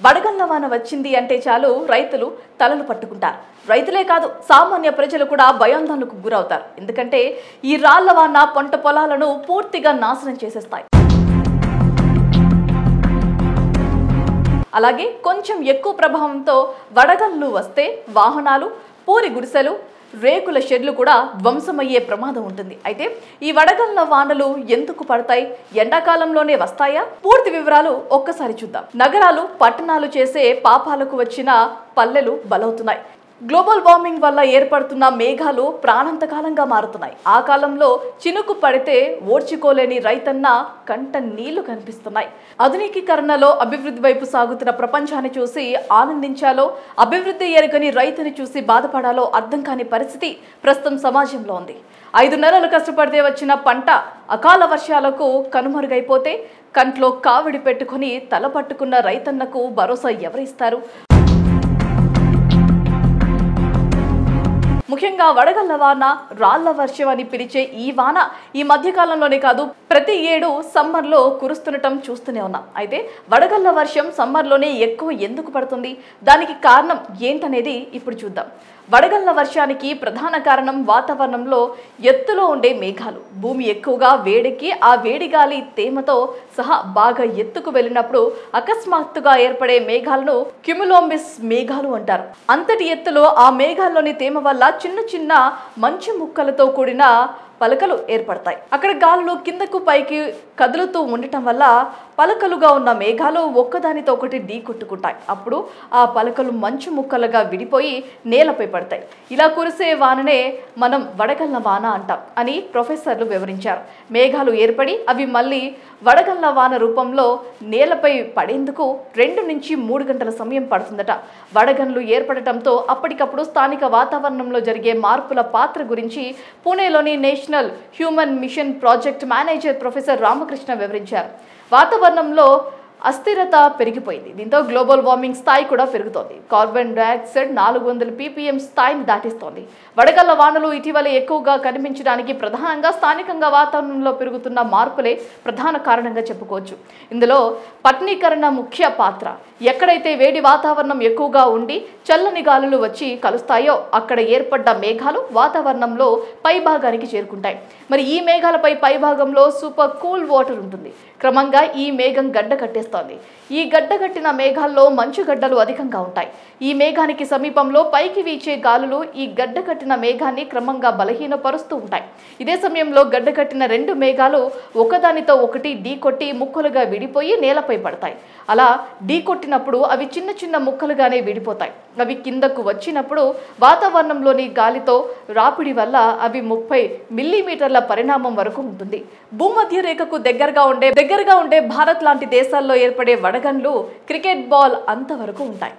వడగళ్ల వాన వచ్చింది అంటే చాలు రైతులు తలలు పట్టుకుంటారు. రైతులే కాదు, సామాన్య ప్రజలు కూడా భయాందోళనకు గురవుతారు. ఎందుకంటే ఈ రాళ్ల వాన పంట పొలాలను పూర్తిగా నాశనం చేసేస్తాయి. అలాగే కొంచెం ఎక్కువ ప్రభావంతో వడగళ్ళు వస్తే వాహనాలు, పూరి గుడిసెలు, రేకుల షెడ్లు కూడా ధ్వంసమయ్యే ప్రమాదం ఉంటుంది. అయితే ఈ వడగళ్ల వానలు ఎందుకు పడతాయి? ఎండాకాలంలోనే వస్తాయా? పూర్తి వివరాలు ఒక్కసారి చూద్దాం. నగరాలు, పట్టణాలు చేసే పాపాలకు వచ్చిన పల్లెలు బలవుతున్నాయి. గ్లోబల్ వార్మింగ్ వల్ల ఏర్పడుతున్న మేఘాలు ప్రాణాంతకాలంగా మారుతున్నాయి. ఆ కాలంలో చినుకు పడితే ఓర్చుకోలేని రైతన్న కంట నీళ్లు కనిపిస్తున్నాయి. ఆధునికీకరణలో అభివృద్ధి వైపు సాగుతున్న ప్రపంచాన్ని చూసి ఆనందించాలో, అభివృద్ధి ఎరగని రైతుని చూసి బాధపడాలో అర్థం కాని పరిస్థితి ప్రస్తుతం సమాజంలో ఉంది. 5 నెలలు కష్టపడితే వచ్చిన పంట అకాల వర్షాలకు కనుమరుగైపోతే కంట్లో కావిడి పెట్టుకుని తల పట్టుకున్న రైతన్నకు భరోసా ఎవరిస్తారు? ముఖ్యంగా వడగళ్ల వాన, రాళ్ల వర్షం అని పిలిచే ఈ వాన ఈ మధ్యకాలంలోనే కాదు, ప్రతి ఏడు సమ్మర్లో కురుస్తుండటం చూస్తూనే ఉన్నాం. అయితే వడగళ్ల వర్షం సమ్మర్లోనే ఎక్కువ ఎందుకు పడుతుంది? దానికి కారణం ఏంటనేది ఇప్పుడు చూద్దాం. వడగళ్ల వర్షానికి ప్రధాన కారణం వాతావరణంలో ఎత్తులో ఉండే మేఘాలు. భూమి ఎక్కువగా వేడెక్కి ఆ వేడి గాలి తేమతో సహా బాగా ఎత్తుకు వెళ్ళినప్పుడు అకస్మాత్తుగా ఏర్పడే మేఘాలను క్యుములోనింబస్ మేఘాలు అంటారు. అంతటి ఎత్తులో ఆ మేఘాల్లోని తేమ వల్ల చిన్న చిన్న మంచు ముక్కలతో కూడిన పలకలు ఏర్పడతాయి. అక్కడ గాలులు కిందకు పైకి కదులుతూ ఉండటం వల్ల పలకలుగా ఉన్న మేఘాలు ఒక్కదానితో ఒకటి ఢీ కొట్టుకుంటాయి. అప్పుడు ఆ పలకలు మంచు ముక్కలుగా విడిపోయి నేలపై పడతాయి. ఇలా కురిసే వాననే మనం వడగళ్ల వాన అంటాం అని ప్రొఫెసర్లు వివరించారు. మేఘాలు ఏర్పడి అవి మళ్ళీ వడగళ్ల వాన రూపంలో నేలపై పడేందుకు 2 నుంచి 3 గంటల సమయం పడుతుందట. వడగళ్లు ఏర్పడటంతో అప్పటికప్పుడు స్థానిక వాతావరణంలో జరిగే మార్పుల పాత్ర గురించి పూణేలోని National Human Mission project manager professor Ramakrishna వివరించారు. వాతావరణంలో అస్థిరత పెరిగిపోయింది. దీంతో గ్లోబల్ వార్మింగ్ స్థాయి కూడా పెరుగుతోంది. కార్బన్ డయాక్సైడ్ 400 ppm స్థాయిని దాటిస్తోంది. వడగళ్ల వానలు ఇటీవల ఎక్కువగా కనిపించడానికి ప్రధానంగా స్థానికంగా వాతావరణంలో పెరుగుతున్న మార్పులే ప్రధాన కారణంగా చెప్పుకోవచ్చు. ఇందులో పట్టణీకరణ ముఖ్య పాత్ర. ఎక్కడైతే వేడి వాతావరణం ఎక్కువగా ఉండి చల్లని గాలులు వచ్చి కలుస్తాయో అక్కడ ఏర్పడ్డ మేఘాలు వాతావరణంలో పై భాగానికి చేరుకుంటాయి. మరి ఈ మేఘాలపై పై భాగంలో సూపర్ కూల్ వాటర్ ఉంటుంది. క్రమంగా ఈ మేఘం గడ్డ కట్టేస్తోంది. ఈ గడ్డ కట్టిన మేఘాల్లో మంచు గడ్డలు అధికంగా ఉంటాయి. ఈ మేఘానికి సమీపంలో పైకి వీచే గాలులు ఈ గడ్డ కట్టిన మేఘాన్ని క్రమంగా బలహీనపరుస్తూ ఉంటాయి. ఇదే సమయంలో గడ్డ కట్టిన 2 మేఘాలు ఒకదానితో ఒకటి ఢీకొట్టి ముక్కలుగా విడిపోయి నేలపై పడతాయి. అలా ఢీకొట్టినప్పుడు అవి చిన్న చిన్న ముక్కలుగానే విడిపోతాయి. అవి కిందకు వచ్చినప్పుడు వాతావరణంలోని గాలితో రాపిడి వల్ల అవి 30 మిల్లీమీటర్ల పరిణామం వరకు ఉంటుంది. భూమధ్య రేఖకు దగ్గరగా ఉండే భారత్ లాంటి దేశాల్లో ఏర్పడే వడగండ్లు క్రికెట్ బాల్ అంతవరకు ఉంటాయి.